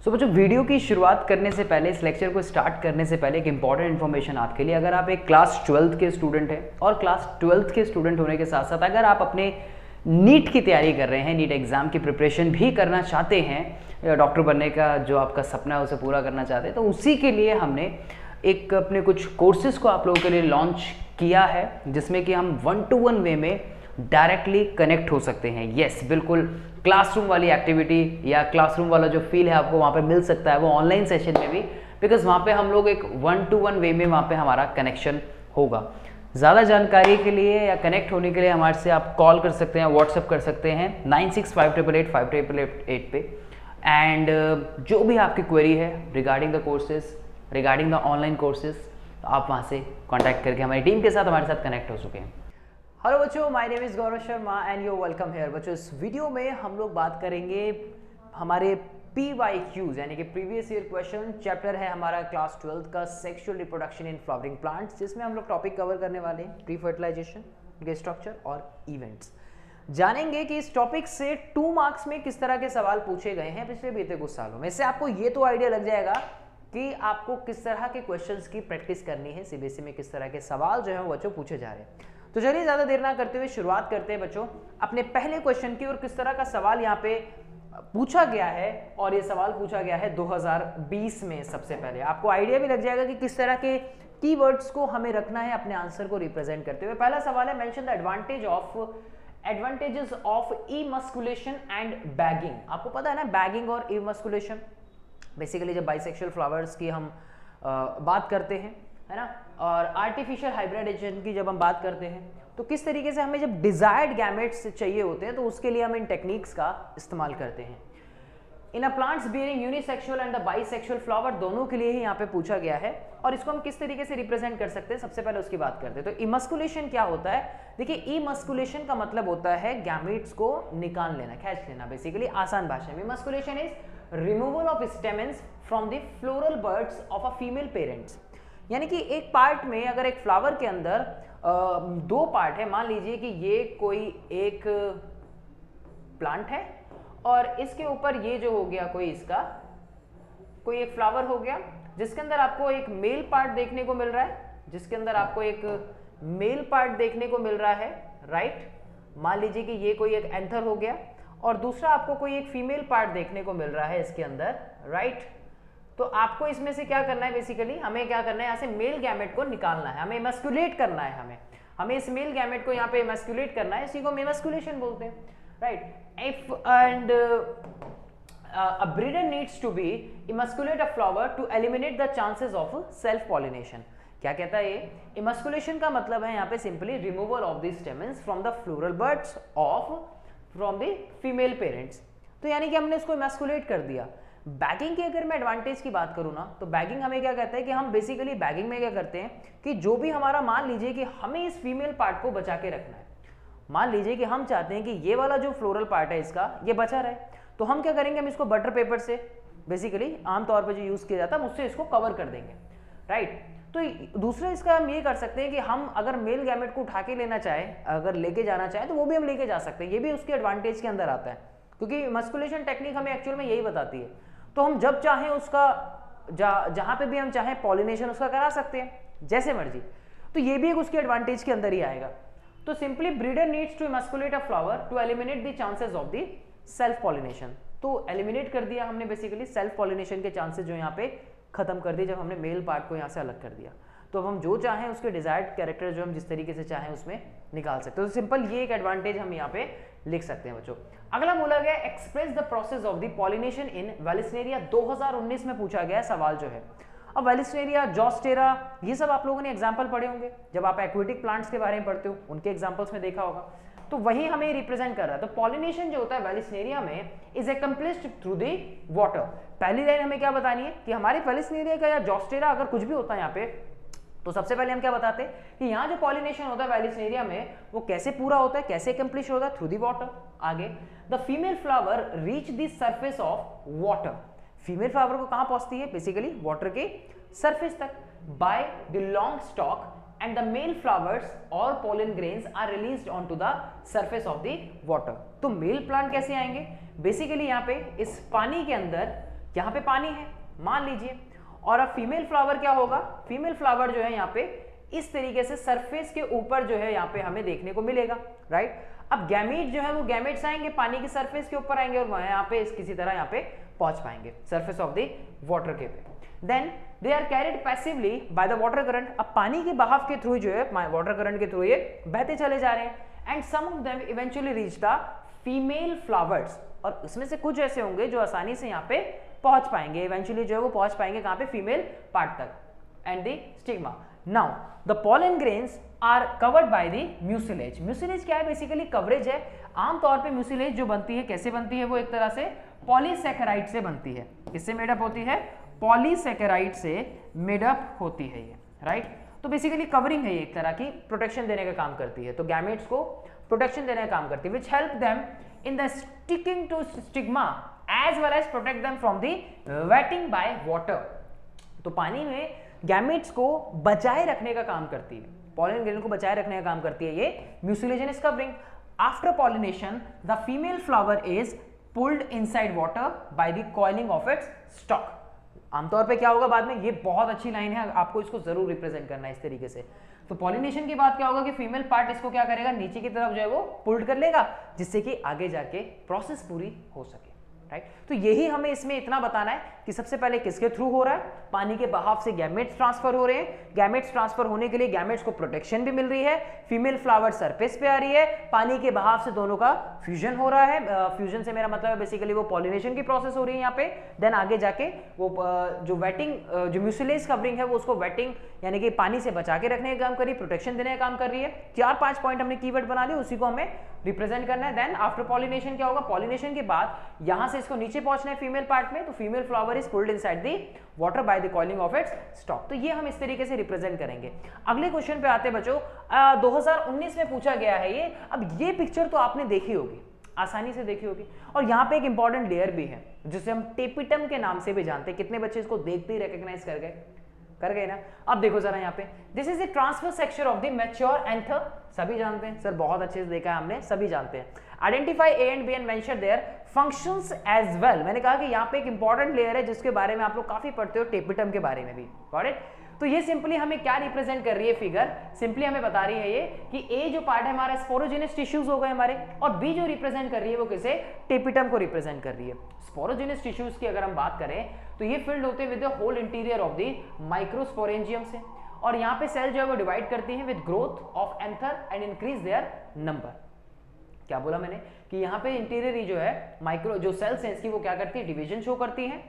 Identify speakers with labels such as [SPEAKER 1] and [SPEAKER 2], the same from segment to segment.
[SPEAKER 1] बच्चों वीडियो की शुरुआत करने से पहले, इस लेक्चर को स्टार्ट करने से पहले एक इंपॉर्टेंट इन्फॉर्मेशन आपके लिए। अगर आप एक क्लास 12th के स्टूडेंट हैं और क्लास 12th के स्टूडेंट होने के साथ साथ अगर आप अपने नीट की तैयारी कर रहे हैं, नीट एग्ज़ाम की प्रिपरेशन भी करना चाहते हैं, डॉक्टर बनने का जो आपका सपना है उसे पूरा करना चाहते हैं, तो उसी के लिए हमने एक अपने कुछ कोर्सेज़ को आप लोगों के लिए लॉन्च किया है, जिसमें कि हम 1-to-1 वे में डायरेक्टली कनेक्ट हो सकते हैं। यस, बिल्कुल क्लासरूम वाली एक्टिविटी या क्लासरूम वाला जो फील है आपको वहाँ पे मिल सकता है, वो ऑनलाइन सेशन में भी, बिकॉज वहाँ पे हम लोग एक 1-to-1 वे में वहाँ पे हमारा कनेक्शन होगा। ज़्यादा जानकारी के लिए या कनेक्ट होने के लिए हमारे से आप कॉल कर सकते हैं, व्हाट्सअप कर सकते हैं 9658885888 पे। एंड जो भी आपकी क्वेरी है regarding the courses, regarding the online courses, आप वहाँ से कॉन्टैक्ट करके हमारी टीम के साथ हमारे साथ कनेक्ट हो चुके हैं। हेलो बच्चों, my name is Gaurav Sharma and you welcome here. बच्चों, इस वीडियो में हम लोग बात करेंगे हमारे PYQs यानी कि प्रीवियस ईयर क्वेश्चन। चैप्टर है हमारा क्लास 12th का sexual reproduction in flowering plants, जिसमें हम लोग टॉपिक कवर करने वाले हैं प्री फर्टिलाइजेशन, उनके स्ट्रक्चर और इवेंट्स। जानेंगे कि इस टॉपिक से 2 मार्क्स में किस तरह के सवाल पूछे गए हैं पिछले बीते कुछ सालों में। इससे आपको ये तो आइडिया लग जाएगा कि आपको किस तरह के क्वेश्चंस की प्रैक्टिस करनी है, CBSE में किस तरह के सवाल जो है वो बच्चों पूछे जा रहे हैं। तो चलिए ज़्यादा देर ना करते हुए शुरुआत करते हैं बच्चों अपने पहले क्वेश्चन की, और किस तरह का सवाल यहाँ पे पूछा गया है। और ये सवाल पूछा गया है 2020 में। सबसे पहले आपको आइडिया भी लग जाएगा कि किस तरह के कीवर्ड्स को हमें रखना है अपने आंसर को रिप्रेजेंट करते हुए। पहला सवाल है, mention the advantages of इमस्कुलेशन and bagging. आपको पता है ना, बैगिंग और इमस्कुलेशन बेसिकली जब बाइसेक्सुअल फ्लावर्स की हम बात करते हैं, है ना, और आर्टिफिशियल हाइब्रिडाइजेशन की जब हम बात करते हैं, तो किस तरीके से हमें जब डिजायर्ड गैमेट्स चाहिए होते हैं तो उसके लिए हम इन टेक्निक्स का इस्तेमाल करते हैं। In a plants bearing unisexual and the bisexual flower, दोनों के लिए ही यहाँ पे पूछा गया है। और इसको हम किस तरीके से रिप्रेजेंट कर सकते हैं, सबसे पहले उसकी बात करते हैं। तो इमस्कुलेशन क्या होता है? देखिए, इमस्कुलेशन का मतलब होता है गैमेट्स को निकाल लेना, खींच लेना। बेसिकली आसान भाषा में इमस्कुलेशन is removal of stamens from the floral birds of a female parents. यानी कि एक पार्ट में, अगर एक फ्लावर के अंदर 2 पार्ट है, मान लीजिए कि ये कोई एक प्लांट है और इसके ऊपर ये जो हो गया कोई इसका कोई एक फ्लावर हो गया, जिसके अंदर आपको एक मेल पार्ट देखने को मिल रहा है, जिसके अंदर आपको एक मेल पार्ट देखने को मिल रहा है, राइट। मान लीजिए कि ये कोई एक एंथर हो गया और दूसरा आपको कोई एक फीमेल पार्ट देखने को मिल रहा है इसके अंदर, राइट। तो आपको इसमें से क्या करना है, बेसिकली हमें क्या करना है, यहाँ से मेल गैमेट को निकालना है, हमें इमस्कुलेट करना है, हमें इस मेल गैमेट को यहाँ पे इमस्कुलेट करना है। इसी को इमस्कुलेशन बोलते हैं, right. If and a breeder needs to be emasculate a flower to eliminate the chances of self pollination। क्या कहता है ये? इमस्कुलेशन का मतलब है यहाँ पे simply removal of the stamens from the floral birds of from the female parents. तो यानी कि हमने इसको इमस्कुलेट कर दिया। बैगिंग की अगर मैं एडवांटेज की बात करूँ ना, तो बैगिंग हमें क्या कहता है कि हम बेसिकली बैगिंग में क्या करते हैं कि जो भी हमारा, मान लीजिए कि हमें इस फीमेल पार्ट को बचा के रखना है, मान लीजिए कि हम चाहते हैं कि ये वाला जो फ्लोरल पार्ट है इसका ये बचा रहे, तो हम क्या करेंगे, हम इसको बटर पेपर से, बेसिकली आमतौर पर जो यूज किया जाता है उससे इसको कवर कर देंगे, राइट। तो दूसरा इसका हम ये कर सकते हैं कि हम अगर मेल गैमेट को उठा के लेना चाहे, अगर लेके जाना चाहे तो वो भी हम लेके जा सकते हैं। ये भी उसके एडवांटेज के अंदर आता है, क्योंकि मस्कुलेशन टेक्निक हमें एक्चुअल में यही बताती है। तो हम जब चाहें उसका जहां पे भी हम चाहें पॉलिनेशन उसका करा सकते हैं, जैसे मर्जी। तो ये भी एक उसके एडवांटेज के अंदर ही आएगा। तो simply breeder needs to emasculate a flower to eliminate the chances of the self pollination. तो एलिमिनेट कर दिया हमने बेसिकली सेल्फ पॉलिनेशन के चांसेस जो यहाँ पे खत्म कर दिए, जब हमने मेल पार्ट को यहाँ से अलग कर दिया। तो अब हम जो चाहें उसके डिजायर्ड कैरेक्टर जो हम जिस तरीके से चाहें उसमें निकाल सकते हैं। तो सिंपल ये एक एडवांटेज हम यहाँ पे लिख सकते हैं बच्चों। अगला बोला गया express the process of the pollination in Vallisneria. 2019 में पूछा गया सवाल जो है। अब वेलिस्नेरिया, जॉस्टेरा, ये सब आप लोगों ने एग्जाम्पल पढ़े होंगे जब आप एक्वेटिक प्लांट्स के बारे में पढ़ते हो, उनके एग्जाम्पल्स में देखा होगा। तो वही हमें रिप्रेजेंट कर रहा है। तो पॉलिनेशन जो होता है वेलिस्नेरिया में इज एक्म्प्लिश्ड थ्रू द वाटर। पहली लाइन हमें क्या बतानी है कि हमारे वेलिस्नेरिया का या जॉस्टेरा अगर कुछ भी होता है यहाँ पे, तो सबसे पहले हम क्या बताते हैं कि यहाँ जो पॉलिनेशन होता है वेलिस्नेरिया में वो कैसे पूरा होता है, कैसे एक्म्प्लिश होता है, थ्रू द वाटर। आगे, the female flower reach the surface of water. Female flower को कहाँ पहुंचती है, बेसिकली वाटर के सरफेस तक, by the long stock and the male flowers or pollen grains are released onto the surface of the water। तो male plant कैसे आएंगे, basically यहाँ पे इस पानी के अंदर यहाँ पे पानी है मान लीजिए, और अब फीमेल फ्लावर क्या होगा, फीमेल फ्लावर जो है यहाँ पे इस तरीके से सरफेस के ऊपर जो है यहाँ पे हमें देखने को मिलेगा, राइट। अब गैमीट जो है वो गैमेट्स आएंगे पानी की सरफेस के ऊपर आएंगे और वहां यहाँ पे किसी तरह यहाँ पे पहुंच पाएंगे सरफेस ऑफ द वाटर के पे। Then they are carried passively by the water current. अब पानी के बहाव के थ्रू जो है वाटर करंट के थ्रू ये बहते चले जा रहे हैं and some of them eventually reach the female flowers, और इसमें से कुछ ऐसे होंगे जो आसानी से यहाँ पे पहुंच पाएंगे, इवेंचुअली जो है वो पहुंच पाएंगे कहाँ पे, फीमेल पार्ट तक and the stigma. Now the pollen grains are covered by the mucilage. Mucilage क्या है, बेसिकली कवरेज है। आमतौर पे म्यूसिलेज जो बनती है कैसे बनती है, वो एक तरह से पॉलीसैकेराइड से बनती है। किससे मेडअप होती है, पॉलीसैकेराइड से मेडअप होती है ये, राइट। तो बेसिकली कवरिंग है ये, एक तरह की प्रोटेक्शन देने का काम करती है, तो गैमेट्स को प्रोटेक्शन देने का काम करती है, which help them in the sticking to stigma as well as protect them from the wetting by water. तो पानी में गैमेट्स को बचाए रखने का काम करती है, पॉलन ग्रेन को बचाए रखने का काम करती है ये mucilage and covering. After pollination the female flower is pulled inside water by the coiling of its stock. आमतौर पे क्या होगा बाद में, ये बहुत अच्छी लाइन है, आपको इसको जरूर रिप्रेजेंट करना है इस तरीके से। तो पॉलिनेशन के बाद क्या होगा कि फीमेल पार्ट इसको क्या करेगा, नीचे की तरफ जो है वो पुल्ड कर लेगा, जिससे कि आगे जाके प्रोसेस पूरी हो सके, राइट। तो यही हमें इसमें इतना बताना है कि सबसे पहले किसके थ्रू हो रहा है, पानी के बहाव से गैमेट्स ट्रांसफर हो रहे हैं। गैमेट्स ट्रांसफर होने के लिए गैमेट्स को प्रोटेक्शन भी मिल रही है, फीमेल फ्लावर सरफेस पे आ रही है, पानी के बहाव से दोनों का फ्यूजन हो रहा है। फ्यूजन से मेरा मतलब है बेसिकली वो पॉलिनेशन की प्रोसेस हो रही है यहाँ पे। देन आगे जाके वो जो वेटिंग, जो म्यूसिलेज कवरिंग है वो उसको वेटिंग यानी कि पानी से बचा के रखने का काम कर रही है, प्रोटेक्शन देने का काम कर रही है। 4-5 पॉइंट हमने कीवर्ड बना लिए, उसी को हमें रिप्रेजेंट करना है। देन आफ्टर पॉलिनेशन क्या होगा, पॉलिनेशन के बाद यहां से इसको नीचे पहुंचना है फीमेल पार्ट में, तो female flower is pulled inside the water by the coiling of its stock. तो ये हम इस तरीके से रिप्रेजेंट करेंगे। अगले क्वेश्चन पे आते बच्चों, 2019 में पूछा गया है ये। अब ये पिक्चर तो आपने देखी होगी, आसानी से देखी होगी, और यहाँ पे एक इंपॉर्टेंट लेयर भी है जिसे हम टेपिटम के नाम से भी जानते हैं। कितने बच्चे इसको देखते ही रिकॉग्नाइज कर गए ना। अब देखो जरा यहाँ पे, this is the transfer section of the mature anther, सभी जानते हैं सर, बहुत अच्छे से देखा है हमने, सभी जानते हैं। Identify A and B and mention their functions as well. मैंने कहा कि यहाँ पे एक इंपॉर्टेंट लेयर है जिसके बारे में आप लोग काफी पढ़ते हो, टेपिटम के बारे में भी, गॉट इट। तो ये सिंपली हमें क्या रिप्रेजेंट कर रही है फिगर, सिंपली हमें बता रही है ये कि ए जो पार्ट है हमारा स्पोरोजेनियस टिश्यूज हो गए हमारे, और बी जो रिप्रेजेंट कर रही है वो किसे, टेपिटम को रिप्रेजेंट कर रही है। स्पोरोजेनियस टिश्यूज की अगर हम बात करें तो ये फिल्ड होते हैं with the whole interior of the microsporangium से, और यहाँ पे सेल जो है वो डिवाइड करती है with growth of anther and increase their number. क्या बोला मैंने कि यहाँ पे इंटीरियर ही जो है माइक्रो जो सेल्स हैं इसकी वो क्या करती है, डिवीजन शो करती है,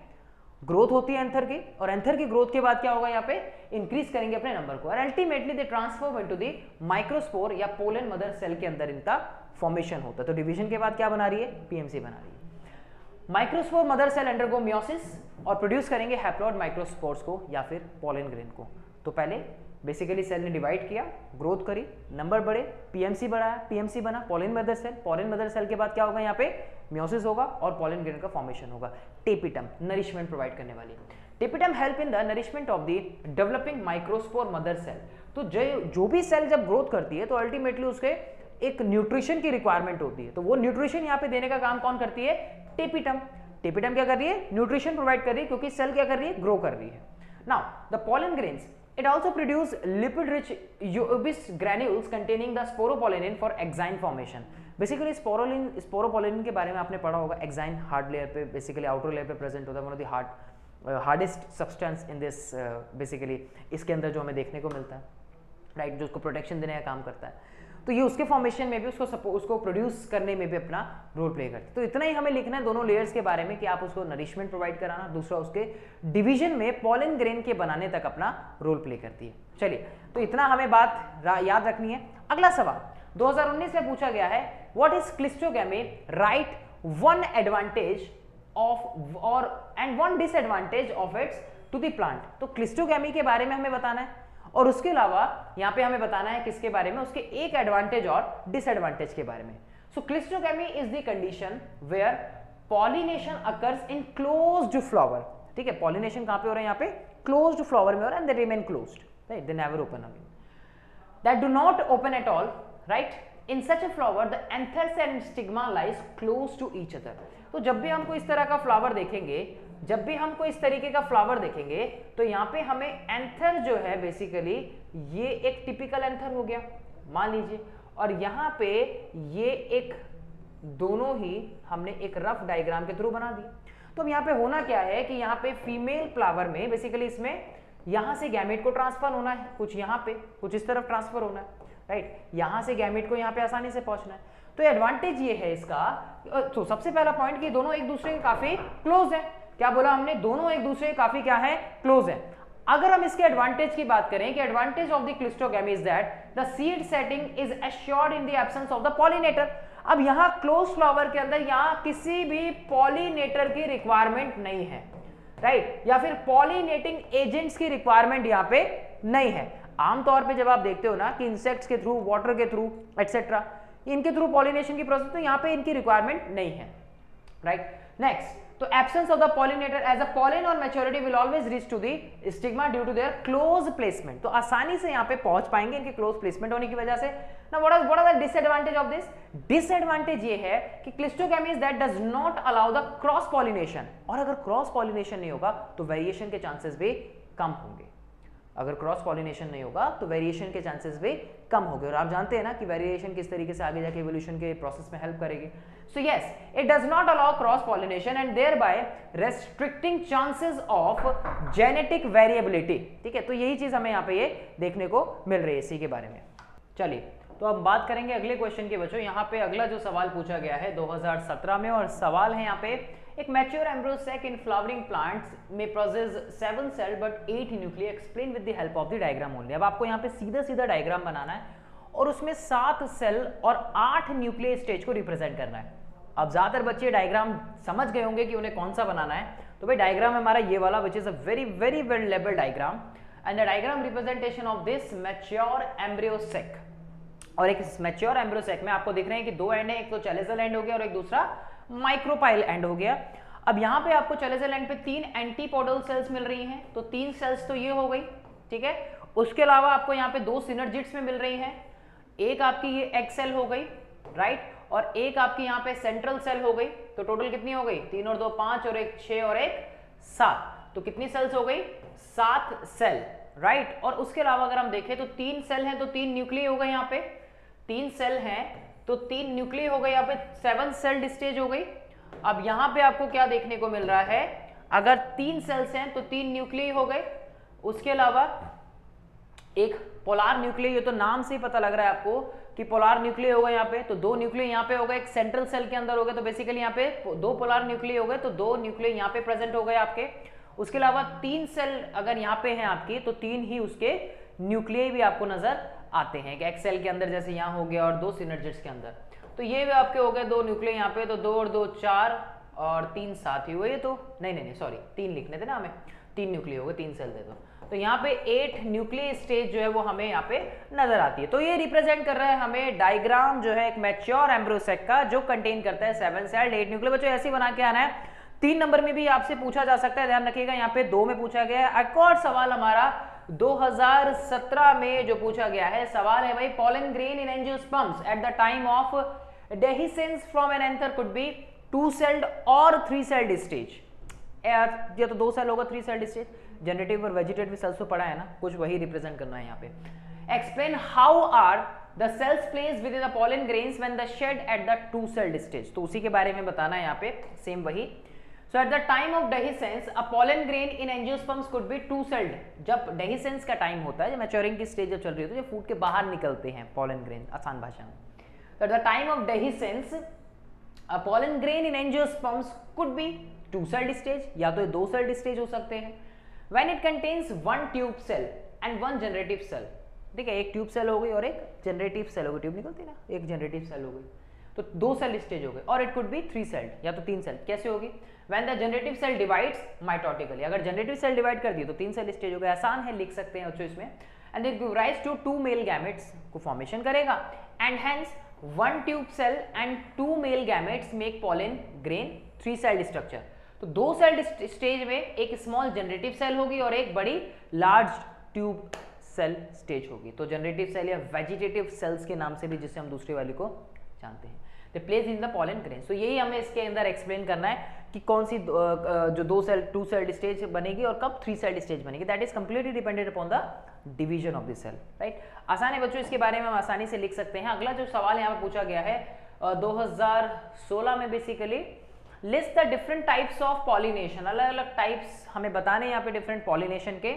[SPEAKER 1] ग्रोथ होती है एंथर की, और एंथर की ग्रोथ के बाद क्या होगा, यहाँ पे इंक्रीज करेंगे अपने नंबर को, और ultimately they transform into the microspore या पोलन मदर सेल के अंदर इनका फॉर्मेशन होता है। तो डिवीजन के बाद क्या बना रही है, पीएमसी बना रही है। Microspore mother cell undergo meiosis और प्रोड्यूस करेंगे हैप्लॉइड माइक्रोस्पोर्स को या फिर पोलन ग्रेन को। तो पहले बेसिकली सेल ने डिवाइड किया, ग्रोथ करी, नंबर बढ़े, पीएमसी बढ़ाया, पीएमसी बना pollen mother cell, pollen mother cell के बाद क्या होगा, यहाँ पे मियोसिस होगा और पोलन ग्रेन का फॉर्मेशन होगा। टेपिटम नरिशमेंट प्रोवाइड करने वाली, tapetum help in the nourishment of the developing microspore mother cell. तो जो भी सेल जब ग्रोथ करती है तो अल्टीमेटली उसके एक न्यूट्रिशन की रिक्वायरमेंट होती है, तो वो न्यूट्रिशन यहाँ पे देने का काम कौन करती है, टेपिटम। टेपिटम क्या कर रही है, न्यूट्रिशन प्रोवाइड कर रही है, क्योंकि सेल क्या कर रही है, ग्रो कर रही है। Now the pollen grains it also produce lipid rich ubiquitous granules containing the sporopollenin for exine formation। Basically sporopollenin के बारे में आपने पढ़ा होगा, एक्साइन हार्ड लेयर पे, बेसिकली आउटर लेयर पे प्रेजेंट होता है, one of the hardest substance in this, basically इसके अंदर जो हमें देखने को मिलता है, राइट, जो उसको प्रोटेक्शन देने का काम करता है। तो ये उसके फॉर्मेशन में भी उसको प्रोड्यूस करने में भी अपना रोल प्ले करती है। तो इतना ही हमें लिखना है दोनों लेयर्स के बारे में कि आप उसको नरिशमेंट प्रोवाइड कराना, दूसरा उसके डिवीजन में पोलन ग्रेन के बनाने तक अपना रोल प्ले करती है। चलिए, तो इतना हमें बात याद रखनी है। अगला सवाल 2019 में पूछा गया है, what is cleistogamy, write one advantage of और and one disadvantage of its to the plant. तो क्लिस्टोगैमी के बारे में हमें बताना है, और उसके अलावा यहाँ पे हमें बताना है किसके बारे में, उसके एक एडवांटेज और डिसएडवांटेज के बारे में। So cleistogamy is the condition where pollination occurs in closed flower. ठीक है, पॉलिनेशन कहां पे हो रहा है, यहाँ पे क्लोज्ड फ्लावर में हो रहा है, and they remain closed, right, they never open again, that do not open at all, right. In such a flower the anthers and stigma lies close to each other. तो जब भी हमको इस तरह का फ्लावर देखेंगे जब भी हम कोई इस तरीके का फ्लावर देखेंगे तो यहाँ पे हमें एंथर जो है बेसिकली ये एक टिपिकल एंथर हो गया मान लीजिए, और यहाँ पे ये एक दोनों ही हमने एक रफ डायग्राम के थ्रू बना दी। तो अब यहाँ पे होना क्या है कि यहाँ पे फीमेल फ्लावर में बेसिकली इसमें यहाँ से गैमेट को ट्रांसफर होना है, कुछ यहाँ पे कुछ इस तरफ ट्रांसफर होना है, राइट, यहाँ से गैमेट को यहाँ पे आसानी से पहुंचना है। तो एडवांटेज ये है इसका, तो सबसे पहला पॉइंट कि दोनों एक दूसरे के काफी क्लोज है। क्या बोला हमने, दोनों एक दूसरे के काफी क्या है, क्लोज है। अगर हम इसके एडवांटेज की बात करें कि advantage of the cleistogamy is that the seed setting is assured in the absence of the pollinator. अब यहाँ क्लोज फ्लावर के अंदर यहाँ किसी भी पॉलिनेटर की रिक्वायरमेंट नहीं है, राइट, या फिर पॉलिनेटिंग एजेंट्स की रिक्वायरमेंट यहाँ पे नहीं है। आमतौर पे जब आप देखते हो ना कि इंसेक्ट्स के थ्रू, वाटर के थ्रू एक्सेट्रा, इनके थ्रू पॉलिनेशन की प्रोसेस, तो यहाँ पे इनकी रिक्वायरमेंट नहीं है, राइट। नेक्स्ट, तो absence of the pollinator as a pollen or maturity will always reach to the stigma due to their close placement. तो आसानी से यहाँ पे पहुंच पाएंगे इनके क्लोज प्लेसमेंट होने की वजह से। ना what are the disadvantage of this? Disadvantage ये है कि cleistogamy that does not allow the cross pollination, और अगर क्रॉस पॉलिनेशन नहीं होगा तो वेरिएशन के चांसेस भी कम होंगे। अगर क्रॉस पॉलिनेशन नहीं होगा तो वेरिएशन के चांसेस भी कम होंगे, और आप जानते हैं ना कि वेरिएशन किस तरीके से आगे जाके इवोल्यूशन के प्रोसेस में हेल्प करेगी। So yes, it does not allow cross pollination and thereby restricting chances of genetic variability. ठीक है, तो यही चीज हमें यहाँ पे ये देखने को मिल रही है इसी के बारे में। चलिए, तो अब बात करेंगे अगले क्वेश्चन के बच्चों। यहाँ पे अगला जो सवाल पूछा गया है 2017 में, और सवाल है यहाँ पे, एक mature embryo sac in flowering plants में process 7 cell but 8 nuclei, explain with the help of the diagram only. अब आपको यहाँ पे सीधा सीधा डायग्राम बनाना है और उसमें 7 सेल और 8 न्यूक्लियर स्टेज को रिप्रेजेंट करना है। अब ज्यादातर बच्चे डायग्राम समझ गए होंगे कि उन्हें कौन सा बनाना है। तो भाई डायग्राम हमारा ये वाला, which is a very very well labelled diagram, and the diagram representation of this mature embryo sac. और एक मैच्योर एम्ब्रियो सैक में आपको दिख रहे हैं कि 2 एंड है, एक तो चैलेजल एंड हो गया और एक दूसरा माइक्रोपाइल एंड हो गया। अब यहाँ पे आपको चैलेजल एंड पे 3 एंटीपोडल सेल्स मिल रही हैं, तो 3 सेल्स तो ये हो गई, ठीक है। उसके अलावा आपको यहाँ पे 2 सिनर्जिट्स में मिल रही हैं, एक आपकी ये एग सेल हो गई, राइट, और एक आपकी यहाँ पे सेंट्रल सेल हो गई। तो टोटल कितनी हो गई, 3 और 2 5 और 1 6 और 1 7, तो कितनी सेल्स हो गई, 7 सेल, राइट। और उसके अलावा अगर हम देखें तो 3 सेल हैं तो 3 न्यूक्लियर हो गए, यहाँ पे 3 सेल हैं तो 3 न्यूक्लियर हो गए, यहाँ पे 7 सेल स्टेज हो गई। अब यहाँ पे आपको क्या देखने को मिल रहा है, अगर 3 सेल्स हैं तो 3 न्यूक्लियर हो गए, उसके अलावा एक पोलार न्यूक्लियर, ये तो नाम से ही पता लग रहा है आपको कि पोलार न्यूक्लियर हो गए यहाँ पे, तो 2 न्यूक्लियर यहाँ पे हो गए, एक सेंट्रल सेल के अंदर हो गए, तो बेसिकली यहाँ पे 2 पोलार न्यूक्लियर हो गए, तो 2 न्यूक्लियर यहाँ पे प्रेजेंट हो गए आपके। उसके अलावा 3 सेल अगर यहाँ पे हैं आपकी, तो 3 ही उसके न्यूक्लियर भी आपको नजर आते हैं कि एक सेल के अंदर जैसे यहाँ हो गया और 2 सिनर्जिट्स के अंदर, तो ये भी आपके हो गए 2 न्यूक्लियर यहाँ पे, तो 2 और 2 4 और 3 7 ही हुए, तो नहीं सॉरी 3 लिखने थे ना हमें, 3 न्यूक्लियर हो गए, 3 सेल थे, तो यहाँ पे 8 न्यूक्लियर स्टेज जो है वो हमें यहाँ पे नजर आती है। तो ये रिप्रेजेंट कर रहा है हमें डायग्राम जो है एक मैच्योर एम्ब्रियो सैक का, जो कंटेन करता है 7 सेल 8 न्यूक्लियर। बच्चों ऐसे ही बना के आना है। 3 नंबर में भी आपसे पूछा जा सकता है, ध्यान रखिएगा, यहाँ पे 2 में पूछा गया है। एक और सवाल हमारा 2017 में जो पूछा गया है, सवाल है भाई, pollen grain in angiosperms eight the time of dehiscence from an anther could be 2-celled or 3-celled stage। या तो 2 सेल होगा, 3 सेल्ड स्टेज, जनरेटिव और वेजिटेटिव सेल्स तो पढ़ा है ना, कुछ वही रिप्रेजेंट करना है यहाँ पे। Explain how are the cells placed within the pollen grains when the shed at the 2-celled stage, तो उसी के बारे में बताना है यहाँ पे, सेम वही। So at the time of dehiscence a pollen grain in angiosperms could be 2-celled। जब dehiscence का टाइम होता है, जब मैच्योरिंग की स्टेज जब चल रही होती है, जब फूड के बाहर निकलते हैं पॉलन ग्रेन, आसान भाषा में, at the time of dehiscence a pollen grain in angiosperms could be 2-celled stage, या तो 2-celled stage हो सकते हैं। when it contains 1 tube cell and 1 generative cell, ठीक है, एक ट्यूब सेल हो गई और एक जनरेटिव सेल हो गई, ट्यूब निकलती ना, एक जनरेटिव सेल हो गई, तो 2 सेल स्टेज हो गए। और इट कुड बी 3-celled, या तो 3 सेल। कैसे होगी, when the generative cell divides mitotically, अगर जनरेटिव सेल डिवाइड कर दी तो 3 सेल स्टेज हो गए, आसान है, लिख सकते हैं बच्चों इसमें। and it gives rise to 2 male gametes को फॉर्मेशन करेगा, and hence 1 tube cell and 2 male gametes make pollen grain 3-celled structure। तो 2-celled स्टेज में एक स्मॉल जनरेटिव सेल होगी और एक बड़ी लार्ज ट्यूब सेल स्टेज होगी। तो जनरेटिव सेल या वेजिटेटिव सेल्स के नाम से भी, जिससे हम दूसरी वाली को जानते हैं, the place in the pollen grain. So यही हमें इसके अंदर एक्सप्लेन करना है कि कौन सी जो 2 सेल्ड स्टेज बनेगी और कब 3 सेल्ड स्टेज बनेगी, that is completely dependent upon the division of the cell, right. आसान है बच्चों, इसके बारे में हम आसानी से लिख सकते हैं। अगला जो सवाल यहाँ पे पूछा गया है 2016 में, basically list the different types of pollination, अलग अलग टाइप्स हमें बताने यहाँ पे डिफरेंट पॉलिनेशन के,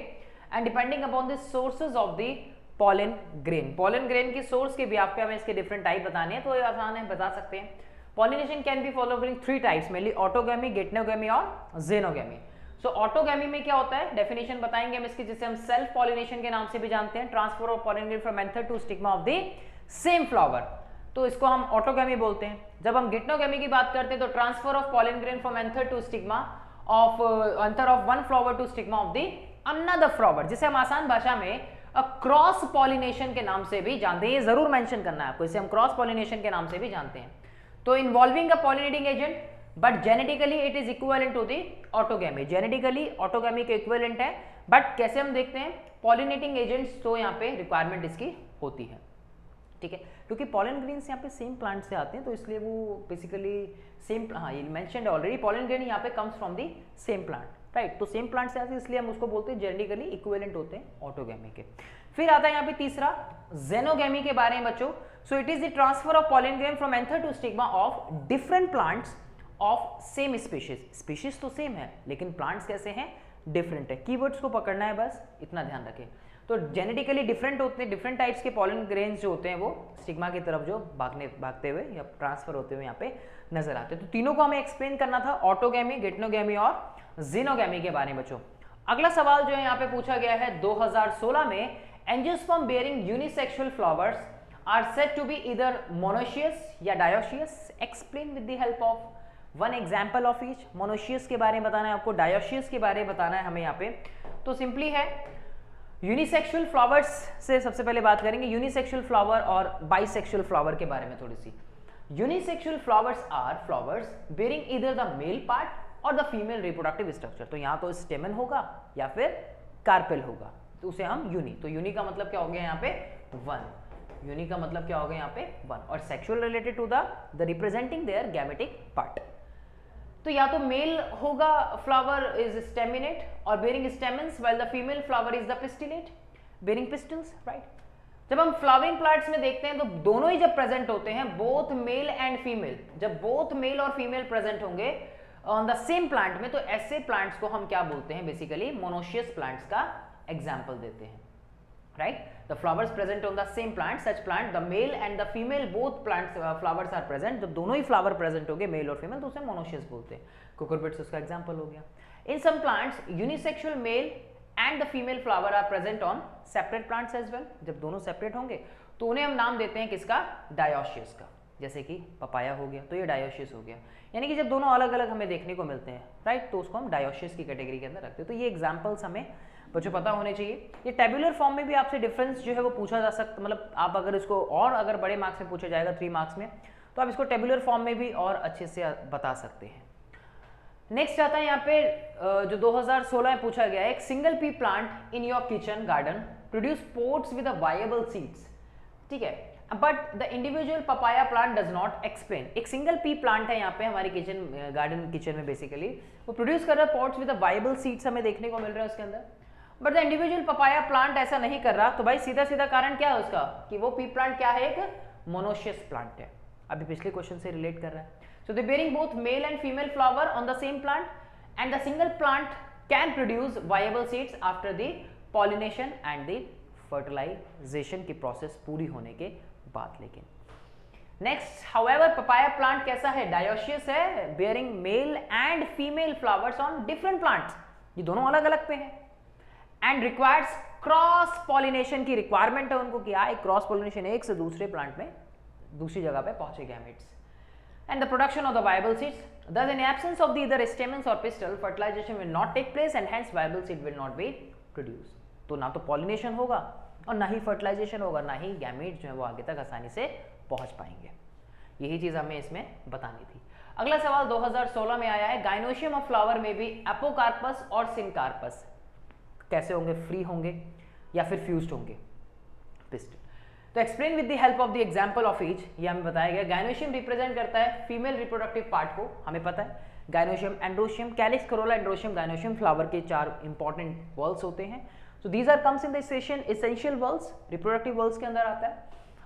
[SPEAKER 1] and depending upon the sources of the pollen grain. Pollen grain की सोर्स के बेस पे हमें इसके डिफरेंट टाइप बताने हैं, तो ये आसान है, बता सकते हैं। Pollination can be following 3 types, mainly autogamy, geitonogamy और जेनोगैमी। सो ऑटोगैमी में क्या होता है, डेफिनेशन बताएंगे हम इसकी, जिसे हम सेल्फ पॉलिनेशन के नाम से भी जानते हैं, transfer of pollen grain from anther to stigma of the same flower, तो इसको हम ऑटोगैमी बोलते हैं। जब हम गेटनोगैमी की बात करते हैं तो transfer of pollen grain from anther to stigma of anther of one flower to stigma of the another flower, जिसे हम आसान भाषा में क्रॉस पॉलिनेशन के नाम से भी जानते हैं। ये जरूर मेंशन करना है आपको, इसे हम क्रॉस पॉलिनेशन के नाम से भी जानते हैं। तो involving a pollinating agent, but genetically it is equivalent to the autogamy, genetically autogamy के इक्विवेलेंट है। बट कैसे हम देखते हैं, पॉलिनेटिंग एजेंट्स तो यहाँ पे रिक्वायरमेंट इसकी होती है, ठीक है, क्योंकि पॉलन ग्रेन्स यहाँ पे सेम प्लांट से आते हैं, तो इसलिए वो बेसिकली सेम, हाँ ये मेंशन्ड ऑलरेडी, पॉलन ग्रेन यहाँ पे comes from the same plant, right. तो सेम प्लांट से आते हैं, इसलिए हम उसको बोलते हैं जेनेटिकली इक्विवेलेंट होते हैं ऑटोगैमी के। फिर आता है यहाँ पे तीसरा जेनोगैमी के बारे में बच्चों। So it is the transfer of pollen grain from anther to stigma of different plants of same species. Species तो सेम है, लेकिन प्लांट्स कैसे हैं, डिफरेंट है। कीवर्ड्स को पकड़ना है, बस इतना ध्यान रखें। तो जेनेटिकली डिफरेंट होते हैं, डिफरेंट टाइप्स के पॉलन ग्रेन्स जो होते हैं वो स्टिग्मा की तरफ जो भागते हुए या ट्रांसफर होते हुए यहाँ पे नजर आते हैं। तो तीनों को हमें एक्सप्लेन करना था, ऑटोगैमी, गेटनोगैमी और जेनोगैमी के बारे में बच्चों। अगला सवाल जो है यहाँ पे पूछा गया है 2016 में, angiosperm bearing unisexual flowers are said to be either monoecious या dioecious, explain with the help of one example of each. Monoecious के बारे में बताना है आपको, डायोशियस के बारे में बताना है हमें यहाँ पे। तो सिंपली है, यूनिसेक्सुअल फ्लावर्स से सबसे पहले बात करेंगे, यूनिसेक्सुअल फ्लावर और बाइसेक्सुअल फ्लावर के बारे में थोड़ी सी। Unisexual flowers are flowers bearing either the male part और द फीमेल रिप्रोडक्टिव स्ट्रक्चर। तो यहाँ तो स्टेमन होगा या फिर कार्पेल होगा, तो उसे हम यूनि, तो यूनि का मतलब क्या हो गया यहाँ पे, वन। यूनि का मतलब क्या हो गया यहाँ पे, वन। और sexual related to the representing their gametic part. तो या तो मेल होगा फ्लावर इज स्टेमिनेट और bearing stamens, while the female flower is the pistillate bearing pistils, right. जब हम फ्लावरिंग प्लांट्स में देखते हैं तो दोनों ही जब प्रेजेंट होते हैं, बोथ मेल एंड फीमेल, जब बोथ मेल और फीमेल प्रेजेंट होंगे ऑन द सेम प्लांट में, तो ऐसे प्लांट्स को हम क्या बोलते हैं, बेसिकली मोनोशियस प्लांट्स का एग्जाम्पल देते हैं, right. The flowers present on the same plant, such plant the male and the female both plants flowers are present, जब दोनों ही फ्लावर प्रेजेंट हो गए मेल और फीमेल, तो उसे मोनोशियस बोलते हैं। कुकुरबिट्स उसका एग्जांपल हो गया। In some plants unisexual male and the female flower are present on separate plants as well, जब दोनों सेपरेट होंगे तो उन्हें हम नाम देते हैं किसका, डायोशियस का। जैसे कि पपाया हो गया तो ये डायोशियस हो गया, यानी कि जब दोनों अलग अलग हमें देखने को मिलते हैं, राइट, तो उसको हम डायोशियस की कैटेगरी के अंदर रखते हैं। तो ये एग्जाम्पल्स हमें बच्चों पता होने चाहिए। ये टेबुलर फॉर्म में भी आपसे डिफरेंस जो है वो पूछा जा सकता, मतलब आप अगर इसको और अगर बड़े मार्क्स में पूछा जाएगा 3 मार्क्स में, तो आप इसको टेबुलर फॉर्म में भी और अच्छे से बता सकते हैं। नेक्स्ट आता है यहाँ पे जो 2016 में पूछा गया है, एक single pea plant in your kitchen garden produce pods with viable seeds, ठीक है, but the individual papaya plant does not explain. एक सिंगल पी प्लांट है यहाँ पे हमारे किचन गार्डन किचन में, बेसिकली वो प्रोड्यूस कर रहा है पॉट्स विद वायबल सीड्स, हमें देखने को मिल रहा है उसके अंदर, but the individual papaya plant ऐसा नहीं कर रहा। तो भाई सीधा सीधा कारण क्या है उसका, कि वो पी प्लांट क्या है, एक मोनोशियस प्लांट है। अभी पिछले क्वेश्चन से रिलेट कर रहा है। So they bearing both male and female flower on the same plant and the single plant can produce viable seeds after the pollination and the fertilization की प्रोसेस पूरी होने के बाद। लेकिन नेक्स्ट, हाउएवर पपाया प्लांट कैसा है, dioecious है, bearing mail and female flowers on different plants, ये दोनों अलग अलग पे हैं, एंड रिक्वायर्स क्रॉस पॉलिनेशन की रिक्वायरमेंट है उनको, क्या है, क्रॉस पॉलिनेशन, एक से दूसरे प्लांट में दूसरी जगह पे पहुंचे gametes, and the production of the viable seeds, thus in absence of the either stamens or pistil fertilization will not take place and hence viable seed will not be produced। तो ना तो pollination होगा और ना ही fertilisation होगा, ना ही gamete जो है वो आगे तक आसानी से पहुंच पाएंगे। यही चीज हमें इसमें बतानी थी। अगला सवाल 2016 में आया है, गाइनोशियम ऑफ फ्लावर में भी एपोकार्पस और सिनकार्पस कैसे होंगे, फ्री होंगे या फिर फ्यूज्ड होंगे पिस्टल। तो explain with the help of the example of each, ये हमें बताया गया। गाइनोशियम रिप्रेजेंट करता है फीमेल रिप्रोडक्टिव पार्ट को, हमें पता है। Gynoecium, androecium, calyx, corolla, androecium, gynoecium flower के 4 इंपॉर्टेंट वर्ल्स होते हैं। So these are comes in the session essential whorls, reproductive whorls के अंदर आता है।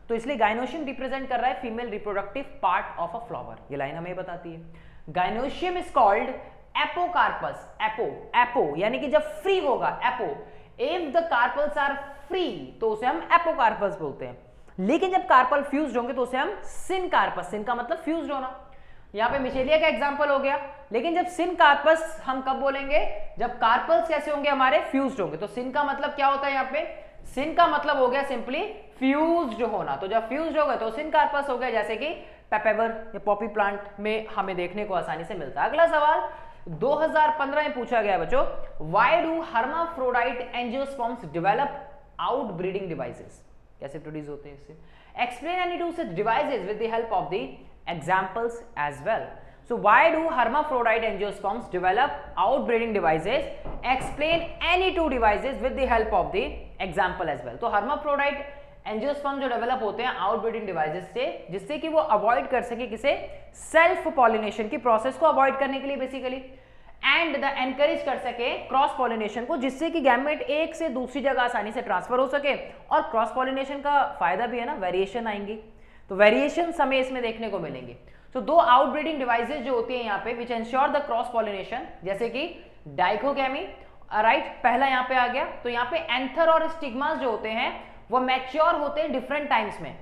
[SPEAKER 1] तो इसलिए गाइनोशियम रिप्रेजेंट कर रहा है female reproductive part of a flower, ये लाइन हमें बताती है। Gynoecium is called apocarpous, apo यानी कि जब फ्री होगा, apo, if the carpels are free तो उसे हम एपोकार्पस बोलते हैं, लेकिन जब कार्पल फ्यूज्ड होंगे तो उसे हम सिनकार्पस, सिन का मतलब फ्यूज्ड होना, यहाँ पे मिचेलिया का एग्जांपल हो गया। लेकिन जब सिनकार्पस हम कब बोलेंगे, जब कार्पल्स कैसे होंगे हमारे, फ्यूज्ड होंगे। तो सिन का मतलब क्या होता है यहाँ पे, सिन का मतलब हो गया सिंपली फ्यूज्ड होना, तो जब फ्यूज्ड हो गए तो सिनकार्पस हो गया, जैसे कि पेपेवर या पॉपी प्लांट में हमें देखने को आसानी से मिलता है। अगला सवाल 2015 में पूछा गया बच्चों, why do hermaphrodite angiosperms develop out breeding devices, कैसे प्रोड्यूस होते हैं इससे, explain any two such devices with the help of the examples as well. So why do hermaphrodite angiosperms develop outbreeding devices? Explain any two devices with the help of the example as well. तो hermaphrodite angiosperm जो develop होते हैं outbreeding devices से, जिससे कि वो avoid कर सके किसे, सेल्फ पॉलिनेशन की प्रोसेस को अवॉइड करने के लिए बेसिकली, एंड द एनकरेज कर सके क्रॉस पॉलिनेशन को, जिससे कि गैमेट एक से दूसरी जगह आसानी से ट्रांसफर हो सके। और क्रॉस पॉलिनेशन का फायदा भी है ना, वेरिएशन आएंगी, तो वेरिएशन हमें इसमें देखने को मिलेंगे। तो दो आउटब्रीडिंग डिवाइसेस जो होती है यहाँ पे which ensure the cross pollination, जैसे कि डाइकोगैमी, राइट, पहला यहाँ पे आ गया। तो यहाँ पे एंथर और स्टिग्मास जो होते हैं वो मैच्योर होते हैं डिफरेंट टाइम्स में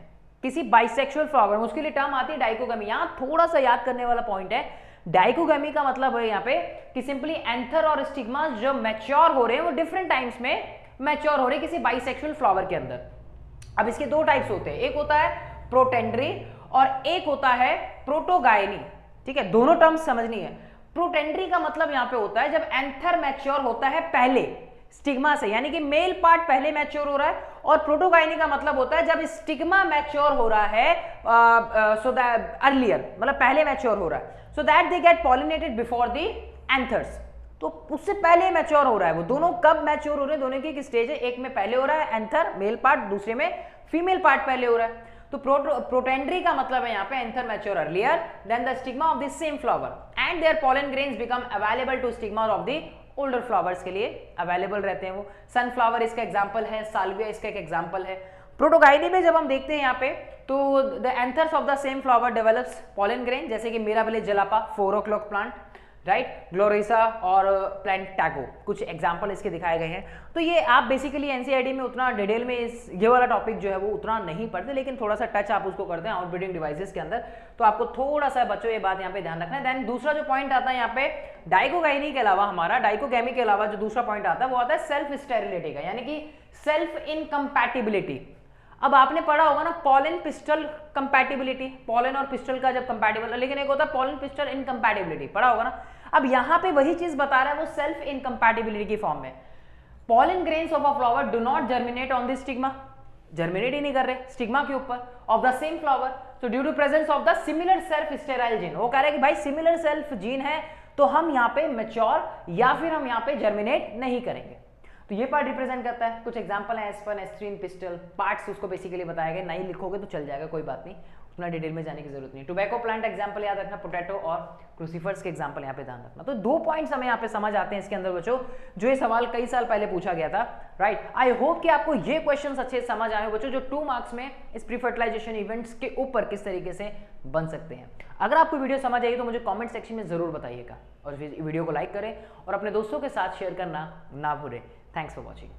[SPEAKER 1] किसी बाइसेक्सुअल फ्लावर में, उसके लिए टर्म आती है डाइकोगैमी। यहाँ थोड़ा सा याद करने वाला पॉइंट है, डाइकोगैमी का मतलब है यहाँ पे कि सिंपली एंथर और स्टिग्मास जो मैच्योर हो रहे हैं वो डिफरेंट टाइम्स में मैच्योर हो रहे हैं किसी बाइसेक्सुअल फ्लावर के अंदर। अब इसके दो टाइप्स होते हैं, एक होता है प्रोटेंड्री और एक होता है प्रोटोगायनी, ठीक है, दोनों टर्म्स समझनी है। प्रोटेंड्री का मतलब यहां पे होता है जब एंथर मैच्योर होता है पहले स्टिग्मा से, यानी कि मेल पार्ट पहले मैच्योर हो रहा है, और प्रोटोगायनी का मतलब होता है जब स्टिग्मा मैच्योर हो रहा है सो दैट अर्लियर, मतलब पहले मैच्योर हो रहा है, so that they get pollinated before the anthers, तो उससे पहले मैच्योर हो रहा है। वो दोनों कब मैच्योर हो रहे हैं, दोनों की एक स्टेज है, एक में पहले हो रहा है एंथर मेल पार्ट, दूसरे में फीमेल पार्ट पहले हो रहा है। तो प्रोटेंड्री का मतलब है यहाँ पे anther mature earlier than the stigma of the same flower and their pollen grains become available to stigma of the older flowers के लिए अवेलेबल रहते हैं वो। सनफ्लावर इसका एग्जांपल है, साल्विया इसका एक एग्जांपल है। प्रोटोगाइनी में जब हम देखते हैं यहाँ पे तो the anthers of the same flower develops pollen grain, जैसे कि मिराबिले जलापा, 4 o'clock प्लांट, राइट, ग्लोरिसा और प्लांट टैगो, कुछ एग्जाम्पल इसके दिखाए गए हैं। तो ये आप बेसिकली एनसीईआरटी में उतना डिटेल में ये वाला टॉपिक जो है वो उतना नहीं पढ़ते, लेकिन थोड़ा सा टच आप उसको करते हैं आउटब्रीडिंग डिवाइसेस के अंदर, तो आपको थोड़ा सा बच्चों ये बात यहाँ पे ध्यान रखना है। देन दूसरा जो पॉइंट आता है यहाँ पे डाइकोगाइनी के अलावा, हमारा डाइकोगैमी के अलावा जो दूसरा पॉइंट आता है वो आता है सेल्फ स्टेरिलिटी का, यानी कि सेल्फ इनकम्पैटिबिलिटी। अब आपने पढ़ा होगा ना पॉलन पिस्टल कंपैटिबिलिटी, पॉलन और पिस्टल का जब कंपैटिबल, लेकिन एक होता है पॉलन पिस्टल इनकम्पैटिबिलिटी, पढ़ा होगा ना। अब यहां पे वही चीज बता रहा है वो सेल्फ इनकम्पैटिबिलिटी की फॉर्म में। Pollen grains of a flower do not germinate on the stigma, germinate ही नहीं कर रहे स्टिग्मा के ऊपर of the same flower, so due to presence of the similar self sterile gene. वो कह रहा है कि भाई सिमिलर सेल्फ जीन है तो हम यहाँ पे मैच्योर या फिर हम यहाँ पे जर्मिनेट नहीं करेंगे। तो ये पार्ट रिप्रेजेंट करता है। कुछ एग्जांपल है एस्पर्न, एस्ट्रीन, पिस्टल, पार्ट्स उसको बेसिकली बताया गया, नहीं लिखोगे तो चल जाएगा, कोई बात नहीं, उतना डिटेल में जाने की जरूरत नहीं। टोबैको प्लांट एग्जांपल याद रखना, पोटैटो और क्रूसीफर्स के एग्जांपल यहाँ पे ध्यान रखना। तो 2 पॉइंट्स हमें यहाँ पे समझ आते हैं इसके अंदर बच्चों, जो ये सवाल कई साल पहले पूछा गया था, राइट। आई होप कि आपको ये क्वेश्चंस अच्छे समझ आए बच्चों, जो 2 मार्क्स में इस प्री फर्टिलाइजेशन इवेंट्स के ऊपर किस तरीके से बन सकते हैं। अगर आपको वीडियो समझ आई तो मुझे कमेंट सेक्शन में जरूर बताइएगा, और वीडियो को लाइक करें और अपने दोस्तों के साथ शेयर करना ना भूलें। Thanks for watching.